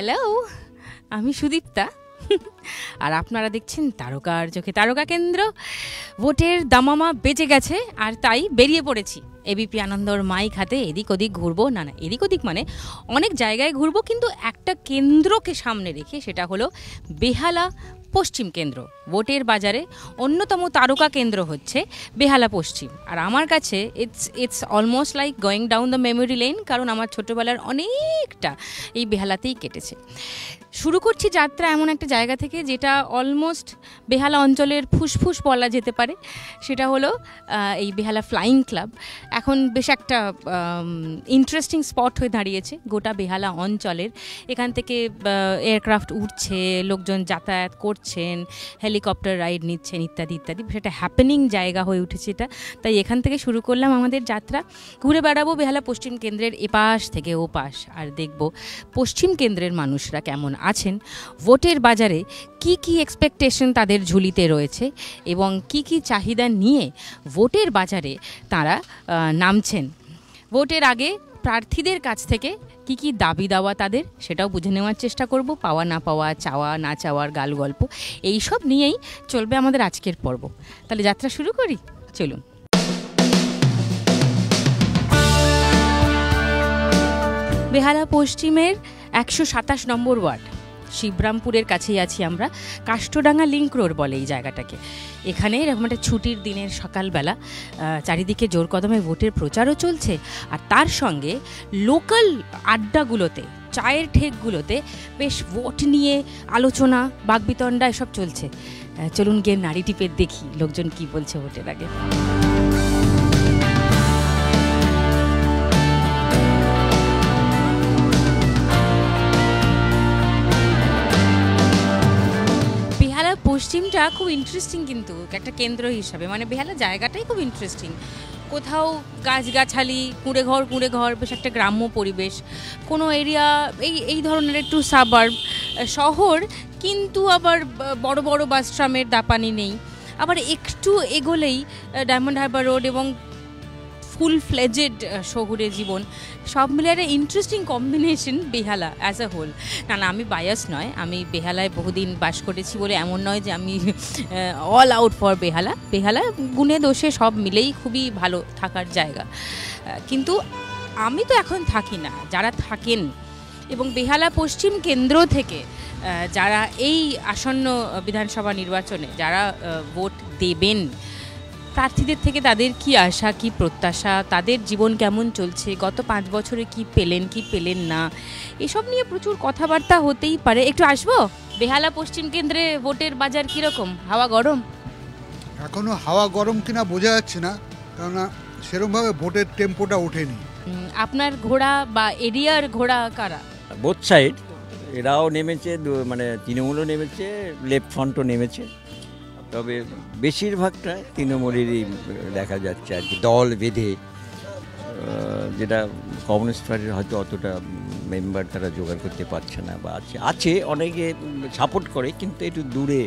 Hello, আমি সুদীপ্তা আর আপনারা দেখছেন তারকার চোখে তারকা কেন্দ্র। ভোটের দামামা বেজে গেছে আর তাই বেরিয়ে পড়েছি এবিপি আনন্দর মাইক হাতে। এদিক ওদিক ঘুরবো, না এদিক ওদিক মানে অনেক জায়গায় ঘুরবো, কিন্তু একটা কেন্দ্রকে সামনে রেখে, সেটা হলো বেহালা পশ্চিম কেন্দ্র। ভোটের বাজারে অন্যতম তারকা কেন্দ্র হচ্ছে বেহালা পশ্চিম। আর আমার কাছে it's almost like going down the memory lane, কারণ আমার ছোটোবেলার অনেকটা এই বেহালাতেই কেটেছে। শুরু করছি যাত্রা এমন একটা জায়গা থেকে যেটা অলমোস্ট বেহালা অঞ্চলের ফুসফুস বলা যেতে পারে। সেটা হলো এই বেহালা ফ্লাইং ক্লাব। এখন বেশ একটা ইন্টারেস্টিং স্পট হয়ে দাঁড়িয়েছে গোটা বেহালা অঞ্চলের। এখান থেকে এয়ারক্রাফট উঠছে, লোকজন যাতায়াত করছেন, হেলিকপ্টার রাইড নিচ্ছেন, ইত্যাদি ইত্যাদি। সেটা হ্যাপেনিং জায়গা হয়ে উঠেছে এটা। তাই এখান থেকে শুরু করলাম আমাদের যাত্রা। ঘুরে বেড়াবো বেহালা পশ্চিম কেন্দ্রের এপাশ থেকে ওপাশ, আর দেখব পশ্চিম কেন্দ্রের মানুষরা কেমন আছেন, ভোটের বাজারে কি কি এক্সপেকটেশন তাদের ঝুলিতে রয়েছে এবং কি কি চাহিদা নিয়ে ভোটের বাজারে তারা নামছেন। ভোটের আগে প্রার্থীদের কাছ থেকে কি কি দাবি দাওয়া তাদের, সেটাও বুঝে নেওয়ার চেষ্টা করব। পাওয়া না পাওয়া, চাওয়া না চাওয়ার গাল গল্প, এইসব নিয়েই চলবে আমাদের আজকের পর্ব। তাহলে যাত্রা শুরু করি, চলুন। বেহালা পশ্চিমের 127 নম্বর ওয়ার্ড, শিবরামপুরের কাছেই আছি আমরা। কাষ্টডাঙ্গা লিঙ্ক রোড বলে এই জায়গাটাকে। এখানে এরকম একটা ছুটির দিনের সকালবেলা চারিদিকে জোর কদমে ভোটের প্রচারও চলছে, আর তার সঙ্গে লোকাল আড্ডাগুলোতে, চায়ের ঠেকগুলোতে বেশ ভোট নিয়ে আলোচনা, বাগবিতণ্ডা এসব চলছে। চলুন গিয়ে নাড়ি টিপে দেখি লোকজন কি বলছে ভোটের আগে। পশ্চিমটা খুব ইন্টারেস্টিং, কিন্তু একটা কেন্দ্র হিসাবে মানে বেহালা জায়গাটাই খুব ইন্টারেস্টিং। কোথাও গাছগাছালি, কুঁড়ে ঘর, বেশ একটা গ্রাম্য পরিবেশ। কোনো এরিয়া এই ধরনের একটু সাবার্ব শহর, কিন্তু আবার বড় বড় বাস ট্রামের দাপানি নেই। আবার একটু এগোলেই ডায়মন্ড হারবার রোড এবং ফুল ফ্লেজেড শহুরে জীবন, সব মিলে একটা interesting combination Behala as a whole. না আমি বায়াস নয়, আমি বেহালায় বহুদিন বাস করেছি বলে এমন নয় যে আমি অল আউট ফর বেহালা। বেহালা গুণে দোষে সব মিলেই খুবই ভালো থাকার জায়গা, কিন্তু আমি তো এখন থাকি না। যারা থাকেন এবং বেহালা পশ্চিম কেন্দ্র থেকে যারা এই আসন্ন বিধানসভা নির্বাচনে যারা ভোট দেবেন, প্রার্থীদের থেকে তাদের কি আশা, কি প্রত্যাশা, তাদের জীবন কেমন চলছে, গত 5 বছরে কি পেলেন না, এসব নিয়ে প্রচুর কথাবার্তা হতেই পারে। একটু আসবো বেহালা পশ্চিম কেন্দ্রে ভোটের বাজার কীরকম? হাওয়া গরম? এখনো হাওয়া গরম কিনা বোঝা যাচ্ছে না, কেননা সেরকমভাবে ভোটের টেম্পোটা ওঠেনি। আপনার ঘোড়া বা এরিয়ার ঘোড়া কারা? বোথ সাইড, এরাও নেমেছে, মানে তৃণমূলও নেমেছে, লেফট ফ্রন্টও নেমেছে। তবে বেশিরভাগটা তৃণমূলেরই দেখা যাচ্ছে আর কি, দল বেঁধে, যেটা কমিউনিস্ট পার্টির হয়তো অতটা মেম্বার তারা জোগাড় করতে পারছে না, বা আছে অনেকে সাপোর্ট করে, কিন্তু একটু দূরে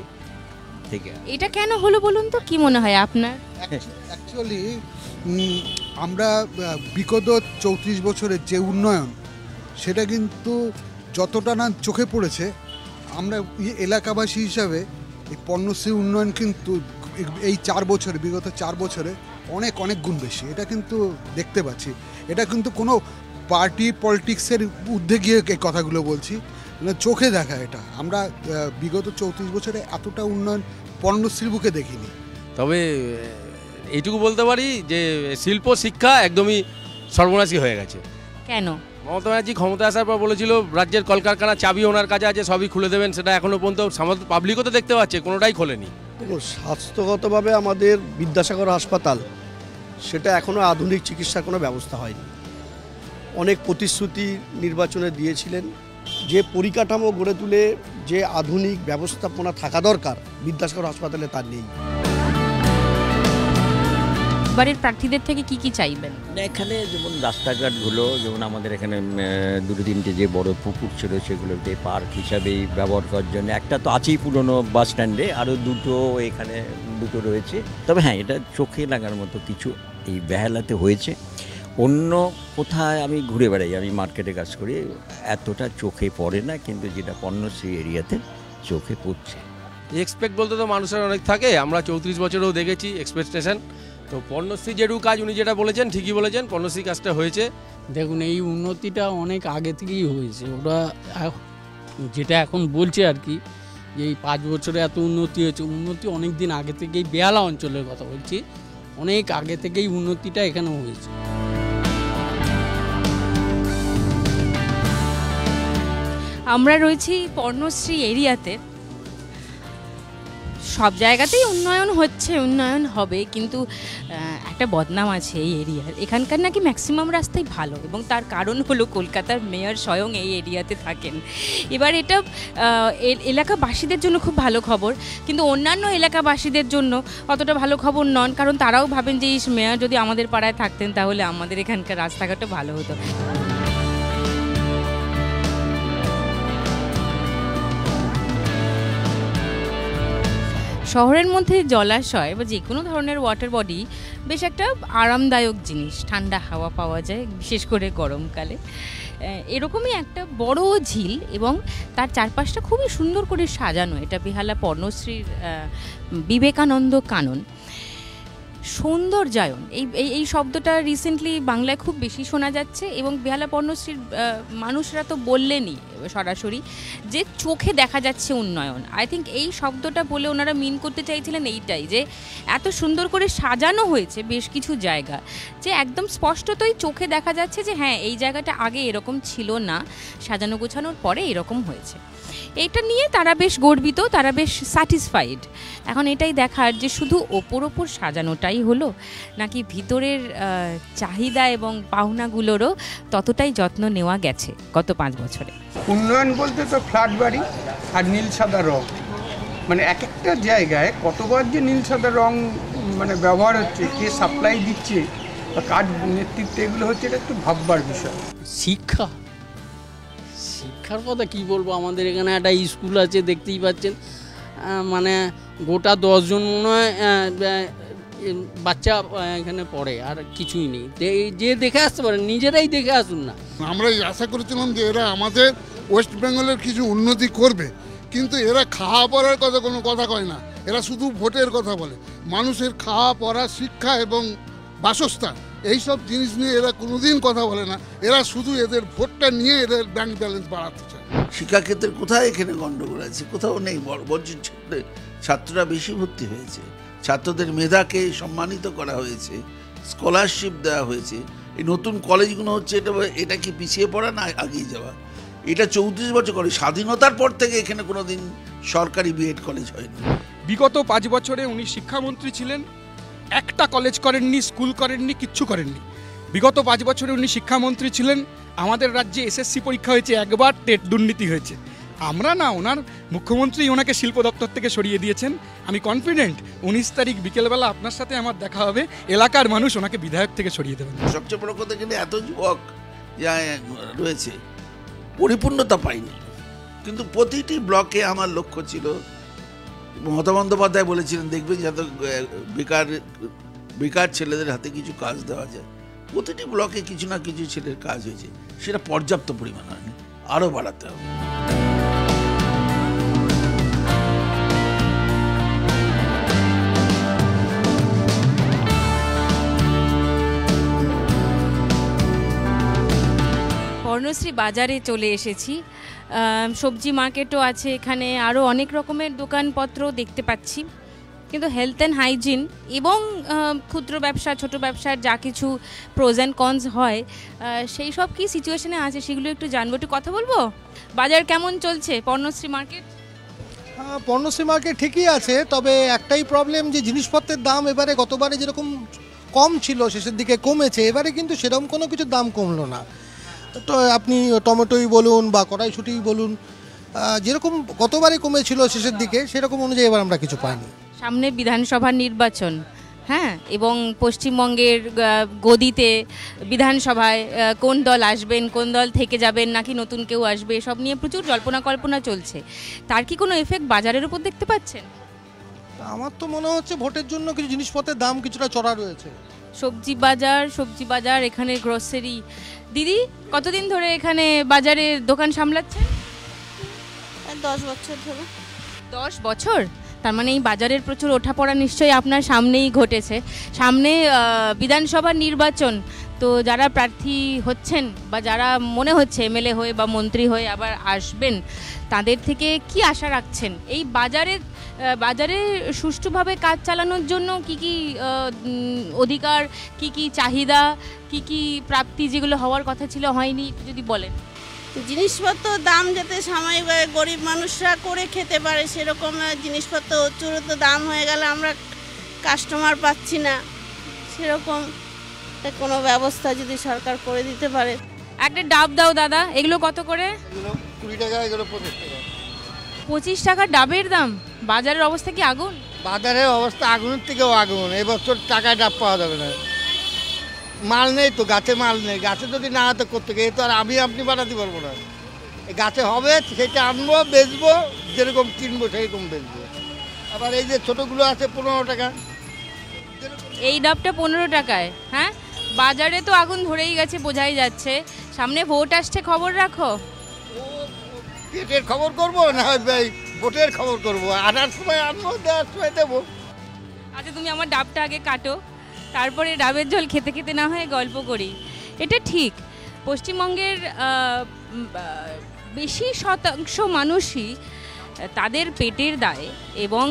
থেকে। এটা কেন হলো বলুন তো, কি মনে হয় আপনার? অ্যাকচুয়ালি আমরা বিগত 34 বছরের যে উন্নয়ন, সেটা কিন্তু যতটা না চোখে পড়েছে, আমরা এলাকাবাসী হিসাবে এই পণ্যশ্রী উন্নয়ন কিন্তু এই 4 বছরে, বিগত 4 বছরে অনেক গুণ বেশি। এটা কিন্তু দেখতে পাচ্ছি। এটা কিন্তু কোনো পার্টি পলিটিক্সের ঊর্ধ্বে গিয়ে এই কথাগুলো বলছি, মানে চোখে দেখা। এটা আমরা বিগত 34 বছরে এতটা উন্নয়ন পণ্যশ্রীর বুকে দেখিনি। তবে এইটুকু বলতে পারি যে শিল্প শিক্ষা একদমই সর্বনাশী হয়ে গেছে। কেন? মমতা ব্যানার্জি ক্ষমতা আসার পর বলেছিল রাজ্যের কলকারখানা চাবি ওনার কাছে আছে, সবই খুলে দেবেন। সেটা এখনও পর্যন্ত পাবলিকও তো দেখতে পাচ্ছে, কোনোটাই খোলেনি। দেখুন, স্বাস্থ্যগতভাবে আমাদের বিদ্যাসাগর হাসপাতাল, সেটা এখনও আধুনিক চিকিৎসার কোনো ব্যবস্থা হয়নি। অনেক প্রতিশ্রুতি নির্বাচনে দিয়েছিলেন, যে পরিকাঠামো গড়ে তুলে যে আধুনিক ব্যবস্থাপনা থাকা দরকার বিদ্যাসাগর হাসপাতালে তা নেই। বাড়ির প্রার্থীদের থেকে কি কি চাইবেন? এখানে যেমন রাস্তাঘাটগুলো, যেমন আমাদের এখানে 2-3টে যে বড় পুকুর ছিল, সেগুলোতে পার্ক হিসাবেই ব্যবহার করার জন্য একটা তো আছেই পুরনো বাস স্ট্যান্ডে, আরও এখানে দুটো রয়েছে। তবে হ্যাঁ, এটা চোখে লাগার মতো কিছু এই বেহালাতে হয়েছে। অন্য কোথায় আমি ঘুরে বেড়াই, আমি মার্কেটে কাজ করি, এতটা চোখে পড়ে না, কিন্তু যেটা পর্ণশ্রী এরিয়াতে চোখে পড়ছে। এক্সপেক্ট বলতে তো মানুষের অনেক থাকে, আমরা 34 বছরেও দেখেছি এক্সপেকটেশন। তো পর্ণশ্রী যেটুকু কাজ উনি যেটা বলেছেন ঠিকই বলেছেন, পর্ণশ্রী কাজটা হয়েছে। দেখুন এই উন্নতিটা অনেক আগে থেকেই হয়েছে, ওরা যেটা এখন বলছে আর কি যে এই 5 বছরে এত উন্নতি হয়েছে, উন্নতি অনেক দিন আগে থেকেই, বেহালা অঞ্চলের কথা বলছি, অনেক আগে থেকেই উন্নতিটা এখানে হয়েছে। আমরা রয়েছি পর্ণশ্রী এরিয়াতে। সব জায়গাতেই উন্নয়ন হচ্ছে, উন্নয়ন হবে, কিন্তু একটা বদনাম আছে এই এরিয়ার। এখানকার নাকি ম্যাক্সিমাম রাস্তাই ভালো, এবং তার কারণ হলো কলকাতার মেয়র স্বয়ং এই এরিয়াতে থাকেন। এবার এটা এলাকাবাসীদের জন্য খুব ভালো খবর, কিন্তু অন্যান্য এলাকাবাসীদের জন্য অতটা ভালো খবর নন, কারণ তারাও ভাবেন যে এই মেয়র যদি আমাদের পাড়ায় থাকতেন তাহলে আমাদের এখানকার রাস্তাঘাটও ভালো হতো। শহরের মধ্যে জলাশয় বা যে কোনো ধরনের ওয়াটার বডি বেশ একটা আরামদায়ক জিনিস, ঠান্ডা হাওয়া পাওয়া যায় বিশেষ করে গরমকালে। এরকমই একটা বড় ঝিল এবং তার চারপাশটা খুবই সুন্দর করে সাজানো। এটা বেহালা পর্ণশ্রীর বিবেকানন্দ কানন। সৌন্দর্যায়ন এই শব্দটা রিসেন্টলি বাংলায় খুব বেশি শোনা যাচ্ছে, এবং বেহালা পর্ণশ্রীর মানুষরা তো বললেনই সরাসরি যে চোখে দেখা যাচ্ছে উন্নয়ন। আই থিঙ্ক এই শব্দটা বলে ওনারা মিন করতে চাইছিলেন এইটাই, যে এত সুন্দর করে সাজানো হয়েছে বেশ কিছু জায়গা, যে একদম স্পষ্টতই চোখে দেখা যাচ্ছে যে হ্যাঁ এই জায়গাটা আগে এরকম ছিল না, সাজানো গোছানোর পরে এরকম হয়েছে। এটা নিয়ে তারা বেশ গর্বিত, তারা বেশ স্যাটিসফাইড। এখন এটাই দেখার যে শুধু ওপর সাজানোটাই হলো, নাকি ভিতরের চাহিদা এবং পাওনাগুলোরও ততটাই যত্ন নেওয়া গেছে গত 5 বছরে। উন্নয়ন বলতে তো ফ্ল্যাট বাড়ি আর নীল সাদা রং, মানে এক একটা জায়গায় কতবার যে নীল সাদা রং মানে ব্যবহার হচ্ছে, কে সাপ্লাই দিচ্ছে বা কার নেতৃত্বে এগুলো হচ্ছে, এটা একটু ভাববার বিষয়। শিক্ষার কথা কি বলবো, আমাদের এখানে একটা স্কুল আছে দেখতেই পাচ্ছেন, মানে গোটা 10 জন মনে হয় বাচ্চা এখানে পড়ে, আর কিছুই নেই। যে দেখে আসতে পারে নিজেরাই দেখে আসুন না। আমরা আশা করেছিলাম যে এরা আমাদের ওয়েস্ট বেঙ্গলের কিছু উন্নতি করবে, কিন্তু এরা খাওয়া পড়ার কথা কোনো কথা কয় না, এরা শুধু ভোটের কথা বলে। মানুষের খাওয়া পড়া, শিক্ষা এবং বাসস্থান এইসব জিনিস নিয়ে এরা কোনোদিন কথা বলে না। এরা শুধু এদের ভোটটা নিয়ে এদের ব্যাংক ব্যালেন্স বাড়াতে চায়। শিক্ষাক্ষেত্রে কোথায় এখানে গণ্ডগোল আছে? কোথাও নেই। বঞ্চিত ছাত্ররা বেশি ভর্তি হয়েছে, ছাত্রদের মেধাকে সম্মানিত করা হয়েছে, স্কলারশিপ দেওয়া হয়েছে। এই নতুন কলেজগুলো হচ্ছে, এটা কি পিছিয়ে পড়া না আগিয়ে যাওয়া? এটা 34 বছর করে, স্বাধীনতার পর থেকে এখানে কোনোদিন সরকারি বিএড কলেজ হয়নি। বিগত 5 বছরে উনি শিক্ষামন্ত্রী ছিলেন, একটা কলেজ করেননি, স্কুল করেননি, কিচ্ছু করেননি। বিগত 5 বছরে উনি শিক্ষামন্ত্রী ছিলেন। আমাদের রাজ্যে এসএসসি পরীক্ষা হয়েছে, একবার টেট দুর্নীতি হয়েছে। আমরা না, ওনার মুখ্যমন্ত্রী ওনাকে শিল্প দপ্তর থেকে সরিয়ে দিয়েছেন। আমি কনফিডেন্ট 19 তারিখ বিকেলবেলা আপনার সাথে আমার দেখা হবে, এলাকার মানুষ ওনাকে বিধায়ক থেকে সরিয়ে দেবেন। সবচেয়ে বড় কথা, এখানে এত যুবক রয়েছে, পরিপূর্ণতা পাইনি। কিন্তু প্রতিটি ব্লকে আমার লক্ষ্য ছিল, মমতা বন্দ্যোপাধ্যায় বলেছিলেন দেখবেন যাতে বেকার ছেলেদের হাতে কিছু কাজ দেওয়া যায়। প্রতিটি ব্লকে কিছু না কিছু ছেলের কাজ হয়েছে, সেটা পর্যাপ্ত পরিমাণ হয়নি, আরও বাড়াতে হবে। পর্ণশ্রী বাজারে চলে এসেছি। সবজি মার্কেটও আছে এখানে, আরও অনেক রকমের দোকানপত্র দেখতে পাচ্ছি, কিন্তু হেলথ অ্যান্ড হাইজিন এবং ক্ষুদ্র ব্যবসা, ছোট ব্যবসার যা কিছু প্রোজ অ্যান্ড কনস হয়, সেই সব কি সিচুয়েশনে আছে সেগুলো একটু জানবো, একটু কথা বলবো। বাজার কেমন চলছে পর্ণশ্রী মার্কেট? পর্ণশ্রী মার্কেট ঠিকই আছে, তবে একটাই প্রবলেম যে জিনিসপত্রের দাম এবারে গতবারে যেরকম কম ছিল শেষের দিকে কমেছে, এবারে কিন্তু সেরকম কোনো কিছু দাম কমলো না। তো আপনি টমেটোই বলুন বা কড়াইশুঁটিই বলুন, যেরকম গতবারে কমেছিল শেষের দিকে, সেরকম অনুযায়ী এবার আমরা কিছু পাইনি। সামনে বিধানসভা নির্বাচন, হ্যাঁ, এবং পশ্চিমবঙ্গের গদিতে বিধানসভায় কোন দল আসবেন, কোন দল থেকে যাবেন, নাকি নতুন কেউ আসবে, সব নিয়ে প্রচুর জল্পনা কল্পনা চলছে। তার কি কোনো এফেক্ট বাজারের উপর দেখতে পাচ্ছেন? আমার তো মনে হচ্ছে ভোটের জন্য কিছু জিনিসপত্রের দাম কিছুটা চড়া রয়েছে। সবজি বাজার এখানে গ্রোসারি। দিদি কতদিন ধরে এখানে বাজারের দোকান সামলাচ্ছেন? 10 বছর ধরে। 10 বছর? তার মানে এই বাজারের প্রচুর ওঠাপড়া নিশ্চয়ই আপনার সামনেই ঘটেছে। সামনে বিধানসভা নির্বাচন, তো যারা প্রার্থী হচ্ছেন বা যারা মনে হচ্ছে এমএলএ হয়ে বা মন্ত্রী হয়ে আবার আসবেন, তাদের থেকে কি আশা রাখছেন? এই বাজারে সুষ্ঠুভাবে কাজ চালানোর জন্য কি কি অধিকার, কি কি চাহিদা, কি কি প্রাপ্তি যেগুলো হওয়ার কথা ছিল হয়নি, যদি বলেন। জিনিসপত্র দাম যাতে সাময়িকভাবে গরিব মানুষরা করে খেতে পারে, সেরকম জিনিসপত্র উচ্চরত দাম হয়ে গেলে আমরা কাস্টমার পাচ্ছি না, সেরকম কোনো ব্যবস্থা যদি সরকার করে দিতে পারে। একটা ডাব দাও দাদা, এগুলো কত করে? 20 টাকা, এগুলো 25 টাকা। 25 টাকা ডাবের দাম? বাজারের অবস্থা কি আগুন? বাজারের অবস্থা আগুনের থেকেও আগুন। এবছর টাকায় ডাব পাওয়া যাবে না, মাল নেই তো, গাছে মাল নেই। গাছে যদি না হতো করতে গিয়ে তো আর আপনি বানাতে পারবো না। গাছে হবে সেটা আনবো, বেচবো, যেরকম কিনবো সেরকম বেচবো। আবার এই যে ছোটোগুলো আছে 15 টাকা। এই ডাবটা 15 টাকায়? হ্যাঁ, বাজারে তো আগুন ধরেই গেছে, বোঝাই যাচ্ছে। সামনে ভোট আসছে, খবর রাখো। পেটের খবর করবো না ভোটের খবর করবো? আনার সময় আনবো, দেওয়ার সময় দেবো। আচ্ছা, তুমি আমার ডাবটা আগে কাটো, তারপরে ডাবের জল খেতে খেতে না হয় গল্প করি। এটা ঠিক, পশ্চিমবঙ্গের বেশি শতাংশ মানুষই তাদের পেটের দায় এবং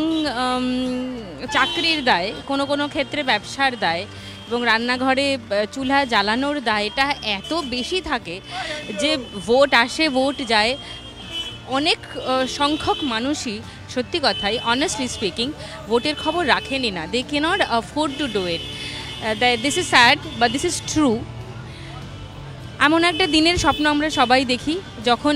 চাকরির দায়, কোনো কোনো ক্ষেত্রে ব্যবসার দায় এবং রান্নাঘরে চুলা জ্বালানোর দায়, এটা এত বেশি থাকে যে ভোট আসে ভোট যায়। অনেক সংখ্যক মানুষই সত্যি কথাই, অনেস্টলি স্পিকিং, ভোটের খবর রাখেনি না। They can't afford to do it. This is sad but this is true. এমন একটা দিনের স্বপ্ন আমরা সবাই দেখি যখন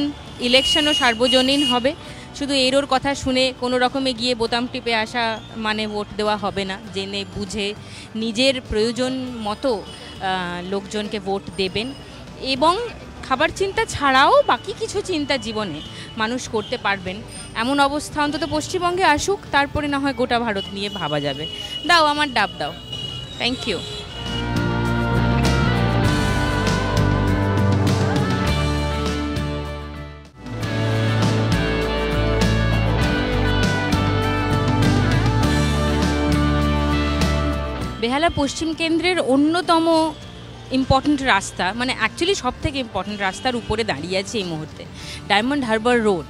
ইলেকশনও সার্বজনীন হবে। শুধু এরোর কথা শুনে কোনো রকমে গিয়ে বোতাম টিপে আসা মানে ভোট দেওয়া হবে না। জেনে বুঝে নিজের প্রয়োজন মতো লোকজনকে ভোট দেবেন এবং খাবার চিন্তা ছাড়াও বাকি কিছু চিন্তা জীবনে মানুষ করতে পারবেন। এমন অবস্থা অন্তত পশ্চিমবঙ্গে আসুক, তারপরে না হয় গোটা ভারত নিয়ে ভাবা যাবে। দাও আমার ডাব দাও। Thank you. বেহালা পশ্চিম কেন্দ্রের অন্যতম ইম্পর্ট্যান্ট রাস্তা, মানে অ্যাকচুয়ালি সব থেকে ইম্পর্ট্যান্ট রাস্তার উপরে দাঁড়িয়ে আছে এই মুহূর্তে ডায়মন্ড হারবার রোড,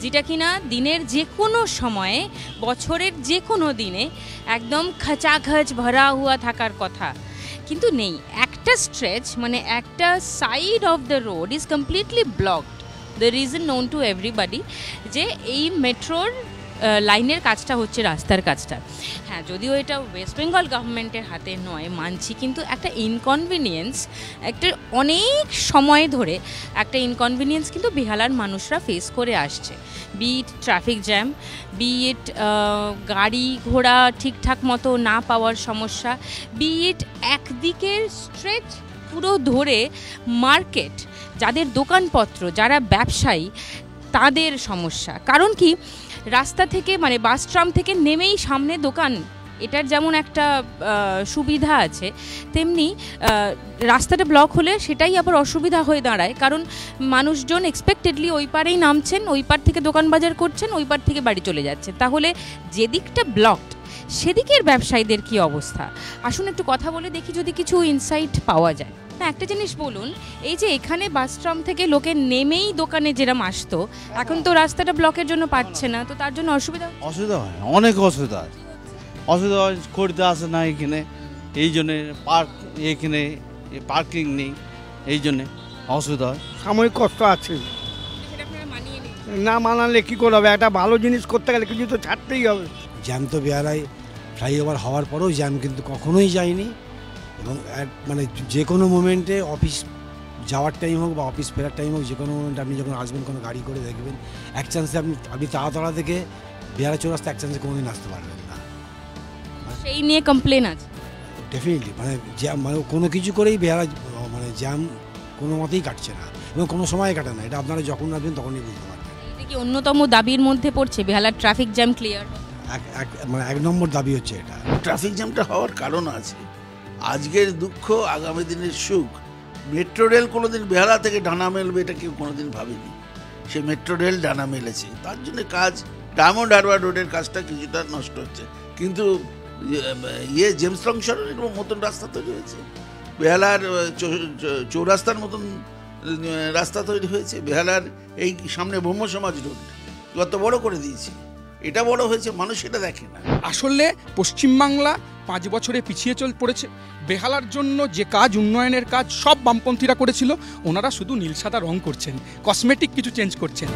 যেটা কিনা দিনের যে কোনো সময়ে, বছরের যে কোনো দিনে একদম খচাখচ ভরা হুয়া থাকার কথা, কিন্তু নেই। একটা স্ট্রেচ, মানে একটা side of the road is completely blocked. The reason known to everybody যে এই মেট্রোর লাইনের কাজটা হচ্ছে, রাস্তার কাজটা। হ্যাঁ, যদিও এটা ওয়েস্ট বেঙ্গল গভর্নমেন্টের হাতে নয় মানছি, কিন্তু একটা ইনকনভিনিয়েন্স, একটা অনেক সময় ধরে একটা ইনকনভিনিয়েন্স কিন্তু বেহালার মানুষরা ফেস করে আসছে। বি ইট ট্রাফিক জ্যাম, বি ইট গাড়ি ঘোড়া ঠিকঠাক মতো না পাওয়ার সমস্যা, বি ইট একদিকের স্ট্রেচ পুরো ধরে মার্কেট, যাদের দোকানপত্র, যারা ব্যবসায়ী, তাদের সমস্যা। কারণ কি, রাস্তা থেকে মানে বাস ট্রাম থেকে নেমেই সামনে দোকান, এটার যেমন একটা সুবিধা আছে, তেমনি রাস্তাটা ব্লক হলে সেটাই আবার অসুবিধা হয়ে দাঁড়ায়। কারণ মানুষজন এক্সপেক্টেডলি ওই পারেই নামছেন, ওই পার থেকে দোকান বাজার করছেন, ওই পার থেকে বাড়ি চলে যাচ্ছে। তাহলে যেদিকটা ব্লকড সেদিকের ব্যবসায়ীদের কি অবস্থা? আসুন একটু কথা বলে দেখি যদি কিছু ইনসাইট পাওয়া যায়। না, একটা জিনিস বলুন, এই যে এখানে বাস ট্রাম থেকে লোকে নেমেই দোকানে যেরকম আসতো, এখন তো রাস্তাটা ব্লকের জন্য পাচ্ছে না, তো তার জন্য অসুবিধা হয়, অনেক অসুবিধা হয়। করতে আসে না এখানে, এই জন্যে এখানে পার্কিং নেই, এই জন্যে অসুবিধা হয়। সাময়িক কষ্ট আছে, না মানালে কী করে হবে? একটা ভালো জিনিস করতে গেলে কিছু তো ছাড়তেই হবে। জ্যাম তো বেহালায় ফ্লাইওভার হওয়ার পরেও জ্যাম কিন্তু কখনোই যায়নি, এবং মানে যে কোনো মোমেন্টে অফিস যাওয়ার টাইম হোক বা অফিস ফেরার টাইম হোক, যে কোনো মোমেন্টে আপনি যখন আসবেন কোনো গাড়ি করে দেখবেন, এক চান্সে আপনি তাড়াতাড়া থেকে বেহালা চৌরাস্তা এক চান্সে কোনোদিন আসতে পারবেন না। সেই নিয়ে কমপ্লেন আছে ডেফিনেটলি, মানে জ্যাম, মানে কোনো কিছু করেই বেহালা মানে জ্যাম কোনো মতেই কাটছে না এবং কোনো সময় কাটে না। এটা আপনারা যখন আসবেন তখনই বুঝতে পারবেন। এটা কি অন্যতম দাবির মধ্যে পড়ছে বেহালার ট্রাফিক জ্যাম ক্লিয়ার? মানে 1 নম্বর দাবি হচ্ছে এটা। ট্রাফিক জ্যামটা হওয়ার কারণ আছে। আজকের দুঃখ আগামী দিনের সুখ। মেট্রো রেল কোনোদিন বেহালা থেকে ডানা মেলবে এটা কেউ কোনোদিন ভাবেনি, সে মেট্রো রেল ডানা মেলেছে। তার জন্য কাজ ডায়মন্ড হারবার রোডের কাজটা কিছুটা নষ্ট হচ্ছে, কিন্তু জেমস লং সড়কের মতন রাস্তা তৈরি হয়েছে, বেহালার চৌরাস্তার মতন রাস্তা তৈরি হয়েছে, বেহালার এই সামনে ব্রহ্ম সমাজ রোড কত বড় করে দিয়েছে, এটা বড় হয়েছে, মানুষ এটা দেখে না। আসলে পশ্চিমবাংলা 5 বছরে পিছিয়ে পড়েছে। বেহালার জন্য যে কাজ, উন্নয়নের কাজ সব বামপন্থীরা করেছিল, ওনারা শুধু নীল সাদা রং করছেন, কসমেটিক কিছু চেঞ্জ করছেন।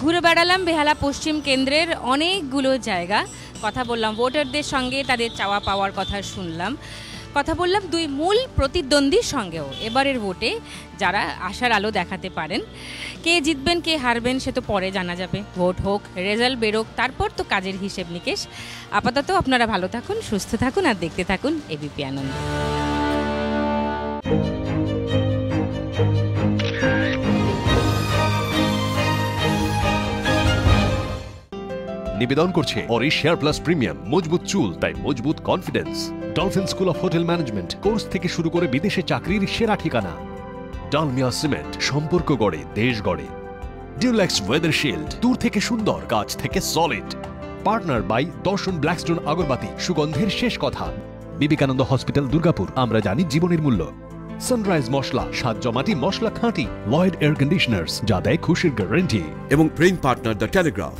ঘুরে বেড়ালাম বেহালা পশ্চিম কেন্দ্রের অনেকগুলো জায়গা, কথা বললাম ভোটারদের সঙ্গে, তাদের চাওয়া পাওয়ার কথা শুনলাম, কথা বললাম দুই মূল প্রতিদ্বন্দ্বীর সঙ্গেও। এবারের ভোটে যারা আশার আলো দেখাতে পারেন, কে জিতবেন কে হারবেন সে তো পরে জানা যাবে, ভোট হোক, রেজাল্ট বেরোক, তারপর তো কাজের হিসেব নিকেশ। আপাতত আপনারা ভালো থাকুন, সুস্থ থাকুন আর দেখতে থাকুন এবিপি আনন্দ। নিবেদন করছে অরিশ হেয়ার প্লাস প্রিমিয়াম, মজবুত চুল তাই মজবুত confidence. Dolphin school of hotel management course থেকে শুরু করে বিদেশে চাকরির সেরা ঠিকানা। ডালমিয়া সিমেন্ট, সম্পর্ক গড়ে দেশ গড়ে। ডিউলেক্স ওয়েদার শিল্ড, দূর থেকে সুন্দর, কাছ থেকে সলিড। পার্টনার বাই দর্শন ব্ল্যাকস্টোন আগরবাতি, সুগন্ধের শেষ কথা। বিবেকানন্দ হসপিটাল দুর্গাপুর, আমরা জানি জীবনের মূল্য। সানরাইজ মশলা, স্বাদ জমাটি মশলা খাঁটি। লয়েড এয়ার কন্ডিশনার্স, যা দেয় খুশির গ্যারান্টি। এবং প্রেইং পার্টনার দ্য টেলিগ্রাফ।